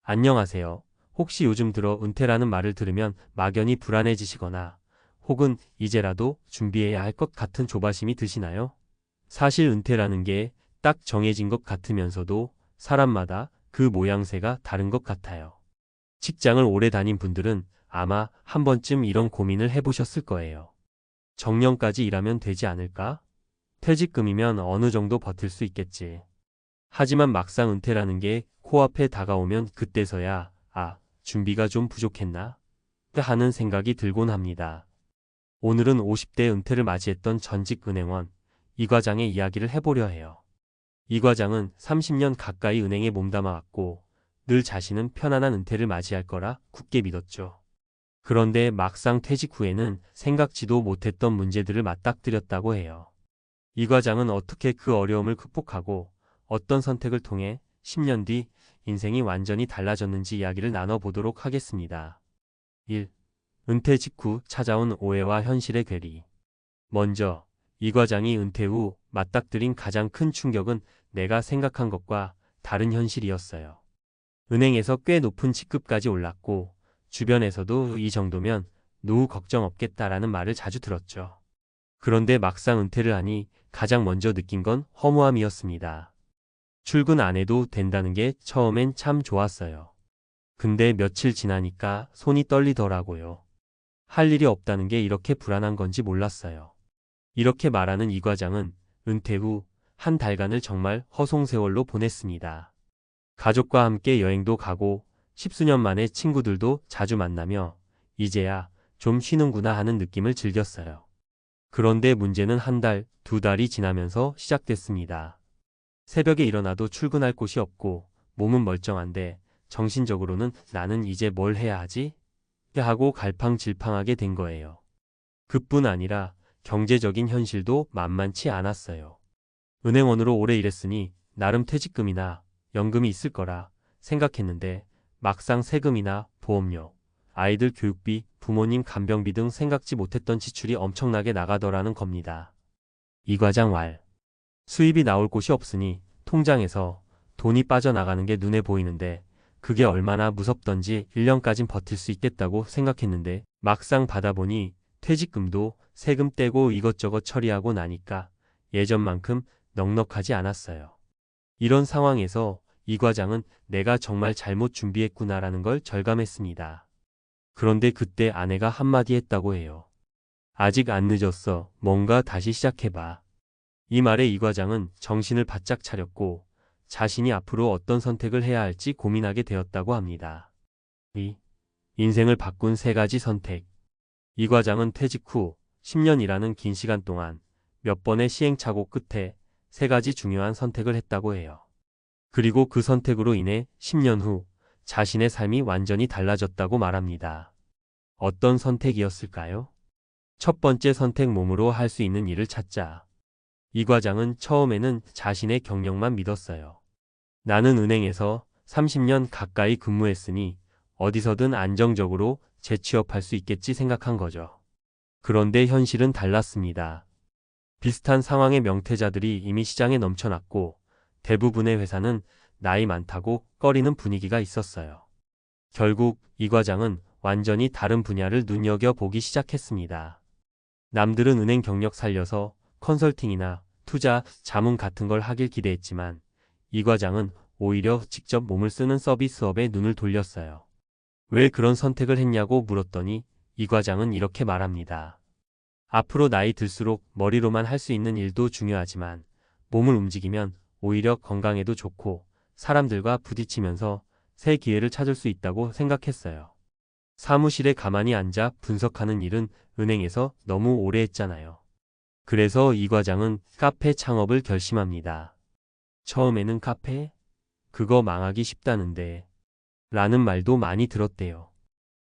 안녕하세요. 혹시 요즘 들어 은퇴라는 말을 들으면 막연히 불안해지시거나 혹은 이제라도 준비해야 할 것 같은 조바심이 드시나요? 사실 은퇴라는 게 딱 정해진 것 같으면서도 사람마다 그 모양새가 다른 것 같아요. 직장을 오래 다닌 분들은 아마 한 번쯤 이런 고민을 해보셨을 거예요. 정년까지 일하면 되지 않을까? 퇴직금이면 어느 정도 버틸 수 있겠지. 하지만 막상 은퇴라는 게 코앞에 다가오면 그때서야 준비가 좀 부족했나? 하는 생각이 들곤 합니다. 오늘은 50대 은퇴를 맞이했던 전직 은행원 이 과장의 이야기를 해보려 해요. 이 과장은 30년 가까이 은행에 몸담아 왔고 늘 자신은 편안한 은퇴를 맞이할 거라 굳게 믿었죠. 그런데 막상 퇴직 후에는 생각지도 못했던 문제들을 맞닥뜨렸다고 해요. 이 과장은 어떻게 그 어려움을 극복하고 어떤 선택을 통해 10년 뒤 인생이 완전히 달라졌는지 이야기를 나눠보도록 하겠습니다. 1. 은퇴 직후 찾아온 오해와 현실의 괴리. 먼저, 이 과장이 은퇴 후 맞닥뜨린 가장 큰 충격은 내가 생각한 것과 다른 현실이었어요. 은행에서 꽤 높은 직급까지 올랐고, 주변에서도 이 정도면 노후 걱정 없겠다라는 말을 자주 들었죠. 그런데 막상 은퇴를 하니 가장 먼저 느낀 건 허무함이었습니다. 출근 안 해도 된다는 게 처음엔 참 좋았어요. 근데 며칠 지나니까 손이 떨리더라고요. 할 일이 없다는 게 이렇게 불안한 건지 몰랐어요. 이렇게 말하는 이 과장은 은퇴 후 한 달간을 정말 허송세월로 보냈습니다. 가족과 함께 여행도 가고 십수년 만에 친구들도 자주 만나며 이제야 좀 쉬는구나 하는 느낌을 즐겼어요. 그런데 문제는 한 달, 두 달이 지나면서 시작됐습니다. 새벽에 일어나도 출근할 곳이 없고 몸은 멀쩡한데 정신적으로는 나는 이제 뭘 해야 하지? 하고 갈팡질팡하게 된 거예요. 그뿐 아니라 경제적인 현실도 만만치 않았어요. 은행원으로 오래 일했으니 나름 퇴직금이나 연금이 있을 거라 생각했는데 막상 세금이나 보험료, 아이들 교육비, 부모님 간병비 등 생각지 못했던 지출이 엄청나게 나가더라는 겁니다. 이 과장 왈. 수입이 나올 곳이 없으니 통장에서 돈이 빠져나가는 게 눈에 보이는데 그게 얼마나 무섭던지 1년까진 버틸 수 있겠다고 생각했는데 막상 받아보니 퇴직금도 세금 떼고 이것저것 처리하고 나니까 예전만큼 넉넉하지 않았어요. 이런 상황에서 이 과장은 내가 정말 잘못 준비했구나라는 걸 절감했습니다. 그런데 그때 아내가 한마디 했다고 해요. 아직 안 늦었어. 뭔가 다시 시작해봐. 이 말에 이 과장은 정신을 바짝 차렸고 자신이 앞으로 어떤 선택을 해야 할지 고민하게 되었다고 합니다. 2. 인생을 바꾼 세 가지 선택. 이 과장은 퇴직 후 10년이라는 긴 시간 동안 몇 번의 시행착오 끝에 세 가지 중요한 선택을 했다고 해요. 그리고 그 선택으로 인해 10년 후 자신의 삶이 완전히 달라졌다고 말합니다. 어떤 선택이었을까요? 첫 번째 선택, 몸으로 할 수 있는 일을 찾자. 이 과장은 처음에는 자신의 경력만 믿었어요. 나는 은행에서 30년 가까이 근무했으니 어디서든 안정적으로 재취업할 수 있겠지 생각한 거죠. 그런데 현실은 달랐습니다. 비슷한 상황의 명퇴자들이 이미 시장에 넘쳐났고 대부분의 회사는 나이 많다고 꺼리는 분위기가 있었어요. 결국 이 과장은 완전히 다른 분야를 눈여겨보기 시작했습니다. 남들은 은행 경력 살려서 컨설팅이나 투자, 자문 같은 걸 하길 기대했지만 이 과장은 오히려 직접 몸을 쓰는 서비스업에 눈을 돌렸어요. 왜 그런 선택을 했냐고 물었더니 이 과장은 이렇게 말합니다. 앞으로 나이 들수록 머리로만 할 수 있는 일도 중요하지만 몸을 움직이면 오히려 건강에도 좋고 사람들과 부딪히면서 새 기회를 찾을 수 있다고 생각했어요. 사무실에 가만히 앉아 분석하는 일은 은행에서 너무 오래 했잖아요. 그래서 이 과장은 카페 창업을 결심합니다. 처음에는 카페? 그거 망하기 쉽다는데 라는 말도 많이 들었대요.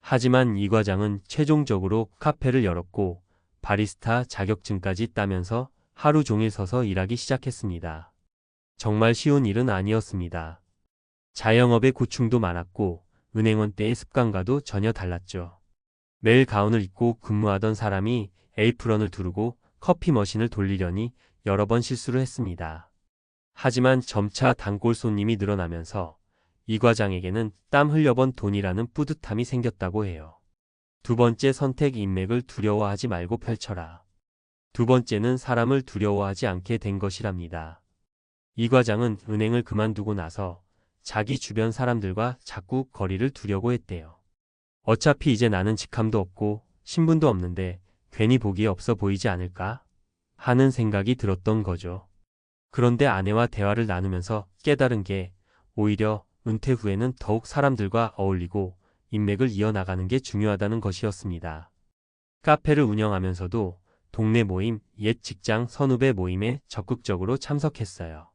하지만 이 과장은 최종적으로 카페를 열었고 바리스타 자격증까지 따면서 하루 종일 서서 일하기 시작했습니다. 정말 쉬운 일은 아니었습니다. 자영업의 고충도 많았고 은행원 때의 습관과도 전혀 달랐죠. 매일 가운을 입고 근무하던 사람이 에이프런을 두르고 커피 머신을 돌리려니 여러 번 실수를 했습니다. 하지만 점차 단골 손님이 늘어나면서 이 과장에게는 땀 흘려번 돈이라는 뿌듯함이 생겼다고 해요. 두 번째 선택 인맥을 두려워하지 말고 펼쳐라. 두 번째는 사람을 두려워하지 않게 된 것이랍니다. 이 과장은 은행을 그만두고 나서 자기 주변 사람들과 자꾸 거리를 두려고 했대요. 어차피 이제 나는 직함도 없고 신분도 없는데 괜히 보기에 없어 보이지 않을까 하는 생각이 들었던 거죠. 그런데 아내와 대화를 나누면서 깨달은 게 오히려 은퇴 후에는 더욱 사람들과 어울리고 인맥을 이어나가는 게 중요하다는 것이었습니다. 카페를 운영하면서도 동네 모임, 옛 직장 선후배 모임에 적극적으로 참석했어요.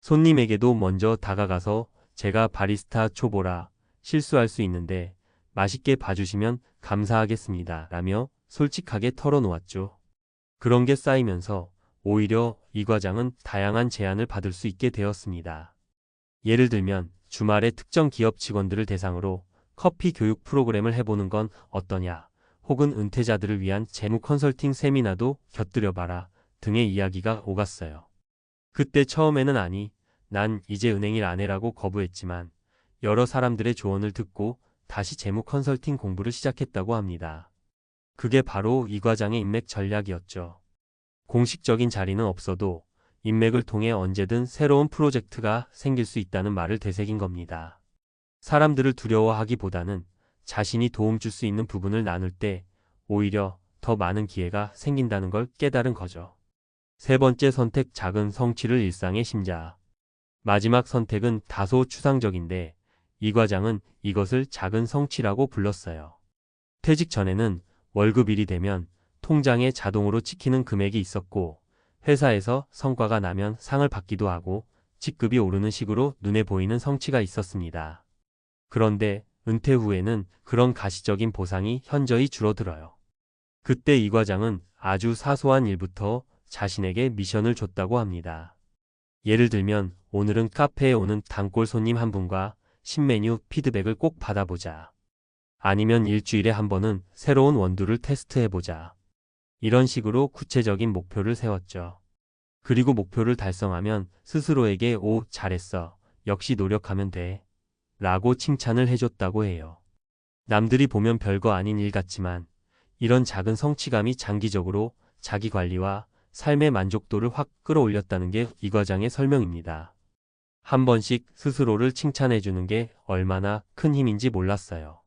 손님에게도 먼저 다가가서 제가 바리스타 초보라 실수할 수 있는데 맛있게 봐주시면 감사하겠습니다 라며 솔직하게 털어놓았죠. 그런 게 쌓이면서 오히려 이 과장은 다양한 제안을 받을 수 있게 되었습니다. 예를 들면 주말에 특정 기업 직원들을 대상으로 커피 교육 프로그램을 해보는 건 어떠냐, 혹은 은퇴자들을 위한 재무 컨설팅 세미나도 곁들여봐라 등의 이야기가 오갔어요. 그때 처음에는 난 이제 은행일 안 해라고 거부했지만 여러 사람들의 조언을 듣고 다시 재무 컨설팅 공부를 시작했다고 합니다. 그게 바로 이 과장의 인맥 전략이었죠. 공식적인 자리는 없어도 인맥을 통해 언제든 새로운 프로젝트가 생길 수 있다는 말을 되새긴 겁니다. 사람들을 두려워하기보다는 자신이 도움 줄 수 있는 부분을 나눌 때 오히려 더 많은 기회가 생긴다는 걸 깨달은 거죠. 세 번째 선택, 작은 성취를 일상의 심자. 마지막 선택은 다소 추상적인데 이 과장은 이것을 작은 성취라고 불렀어요. 퇴직 전에는 월급일이 되면 통장에 자동으로 찍히는 금액이 있었고 회사에서 성과가 나면 상을 받기도 하고 직급이 오르는 식으로 눈에 보이는 성취가 있었습니다. 그런데 은퇴 후에는 그런 가시적인 보상이 현저히 줄어들어요. 그때 이 과장은 아주 사소한 일부터 자신에게 미션을 줬다고 합니다. 예를 들면 오늘은 카페에 오는 단골 손님 한 분과 신메뉴 피드백을 꼭 받아보자. 아니면 일주일에 한 번은 새로운 원두를 테스트해보자. 이런 식으로 구체적인 목표를 세웠죠. 그리고 목표를 달성하면 스스로에게 오, 잘했어. 역시 노력하면 돼. 라고 칭찬을 해줬다고 해요. 남들이 보면 별거 아닌 일 같지만 이런 작은 성취감이 장기적으로 자기 관리와 삶의 만족도를 확 끌어올렸다는 게 이 과장의 설명입니다. 한 번씩 스스로를 칭찬해주는 게 얼마나 큰 힘인지 몰랐어요.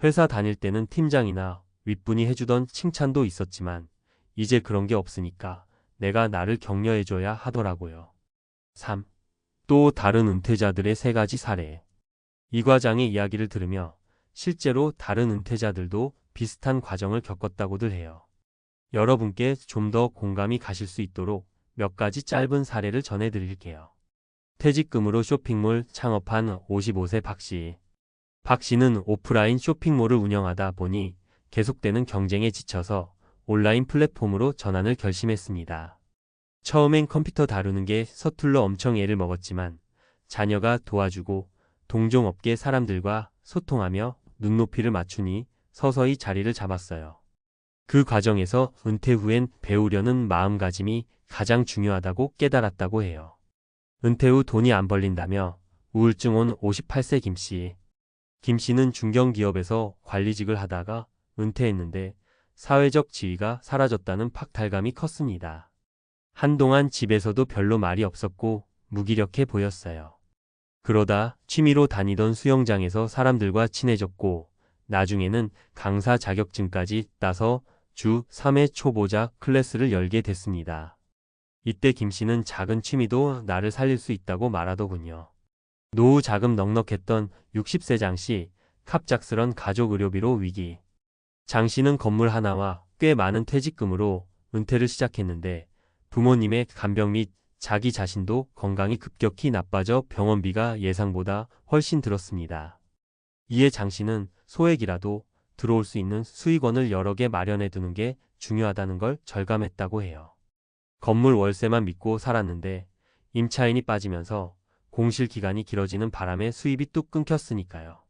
회사 다닐 때는 팀장이나 윗분이 해주던 칭찬도 있었지만 이제 그런 게 없으니까 내가 나를 격려해줘야 하더라고요. 3. 또 다른 은퇴자들의 세 가지 사례. 이 과장의 이야기를 들으며 실제로 다른 은퇴자들도 비슷한 과정을 겪었다고들 해요. 여러분께 좀 더 공감이 가실 수 있도록 몇 가지 짧은 사례를 전해드릴게요. 퇴직금으로 쇼핑몰 창업한 55세 박씨. 박 씨는 오프라인 쇼핑몰을 운영하다 보니 계속되는 경쟁에 지쳐서 온라인 플랫폼으로 전환을 결심했습니다. 처음엔 컴퓨터 다루는 게 서툴러 엄청 애를 먹었지만 자녀가 도와주고 동종업계 사람들과 소통하며 눈높이를 맞추니 서서히 자리를 잡았어요. 그 과정에서 은퇴 후엔 배우려는 마음가짐이 가장 중요하다고 깨달았다고 해요. 은퇴 후 돈이 안 벌린다며 우울증 온 58세 김 씨. 김 씨는 중견기업에서 관리직을 하다가 은퇴했는데 사회적 지위가 사라졌다는 박탈감이 컸습니다. 한동안 집에서도 별로 말이 없었고 무기력해 보였어요. 그러다 취미로 다니던 수영장에서 사람들과 친해졌고 나중에는 강사 자격증까지 따서 주 3회 초보자 클래스를 열게 됐습니다. 이때 김 씨는 작은 취미도 나를 살릴 수 있다고 말하더군요. 노후 자금 넉넉했던 60세 장 씨, 갑작스런 가족 의료비로 위기. 장 씨는 건물 하나와 꽤 많은 퇴직금으로 은퇴를 시작했는데 부모님의 간병 및 자기 자신도 건강이 급격히 나빠져 병원비가 예상보다 훨씬 들었습니다. 이에 장 씨는 소액이라도 들어올 수 있는 수익원을 여러 개 마련해 두는 게 중요하다는 걸 절감했다고 해요. 건물 월세만 믿고 살았는데 임차인이 빠지면서 공실 기간이 길어지는 바람에 수입이 뚝 끊겼으니까요.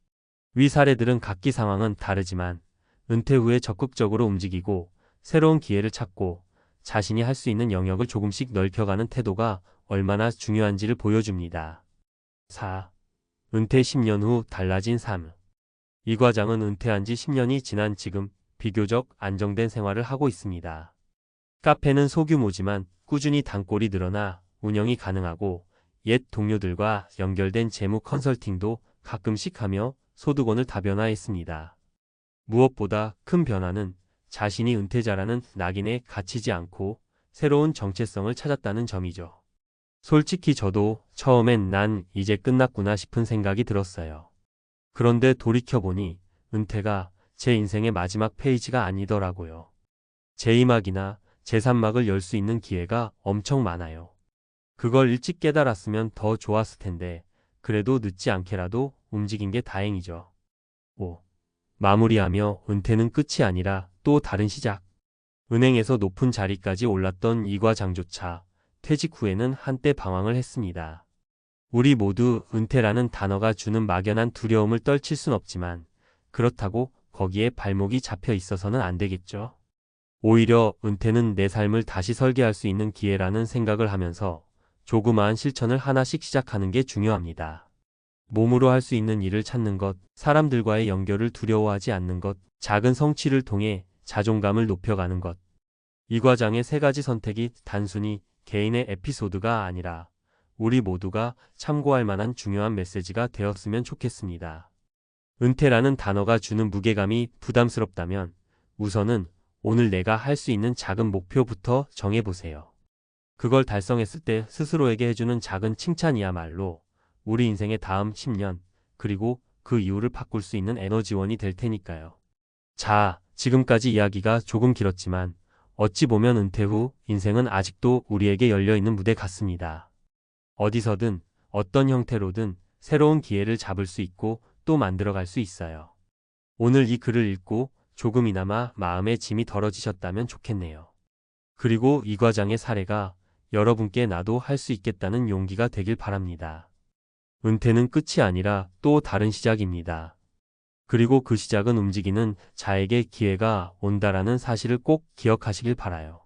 위 사례들은 각기 상황은 다르지만 은퇴 후에 적극적으로 움직이고 새로운 기회를 찾고 자신이 할 수 있는 영역을 조금씩 넓혀가는 태도가 얼마나 중요한지를 보여줍니다. 4. 은퇴 10년 후 달라진 삶. 이 과장은 은퇴한 지 10년이 지난 지금 비교적 안정된 생활을 하고 있습니다. 카페는 소규모지만 꾸준히 단골이 늘어나 운영이 가능하고 옛 동료들과 연결된 재무 컨설팅도 가끔씩 하며 소득원을 다변화했습니다. 무엇보다 큰 변화는 자신이 은퇴자라는 낙인에 갇히지 않고 새로운 정체성을 찾았다는 점이죠. 솔직히 저도 처음엔 난 이제 끝났구나 싶은 생각이 들었어요. 그런데 돌이켜보니 은퇴가 제 인생의 마지막 페이지가 아니더라고요. 제2막이나 제3막을 열 수 있는 기회가 엄청 많아요. 그걸 일찍 깨달았으면 더 좋았을 텐데 그래도 늦지 않게라도 움직인 게 다행이죠. 5. 마무리하며 은퇴는 끝이 아니라 또 다른 시작. 은행에서 높은 자리까지 올랐던 이 과장조차 퇴직 후에는 한때 방황을 했습니다. 우리 모두 은퇴라는 단어가 주는 막연한 두려움을 떨칠 순 없지만 그렇다고 거기에 발목이 잡혀 있어서는 안 되겠죠. 오히려 은퇴는 내 삶을 다시 설계할 수 있는 기회라는 생각을 하면서 조그마한 실천을 하나씩 시작하는 게 중요합니다. 몸으로 할 수 있는 일을 찾는 것, 사람들과의 연결을 두려워하지 않는 것, 작은 성취를 통해 자존감을 높여가는 것. 이 과장의 세 가지 선택이 단순히 개인의 에피소드가 아니라 우리 모두가 참고할 만한 중요한 메시지가 되었으면 좋겠습니다. 은퇴라는 단어가 주는 무게감이 부담스럽다면 우선은 오늘 내가 할 수 있는 작은 목표부터 정해보세요. 그걸 달성했을 때 스스로에게 해주는 작은 칭찬이야말로 우리 인생의 다음 10년, 그리고 그 이후를 바꿀 수 있는 에너지원이 될 테니까요. 자, 지금까지 이야기가 조금 길었지만 어찌 보면 은퇴 후 인생은 아직도 우리에게 열려있는 무대 같습니다. 어디서든 어떤 형태로든 새로운 기회를 잡을 수 있고 또 만들어갈 수 있어요. 오늘 이 글을 읽고 조금이나마 마음의 짐이 덜어지셨다면 좋겠네요. 그리고 이 과장의 사례가 여러분께 나도 할 수 있겠다는 용기가 되길 바랍니다. 은퇴는 끝이 아니라 또 다른 시작입니다. 그리고 그 시작은 움직이는 자에게 기회가 온다라는 사실을 꼭 기억하시길 바라요.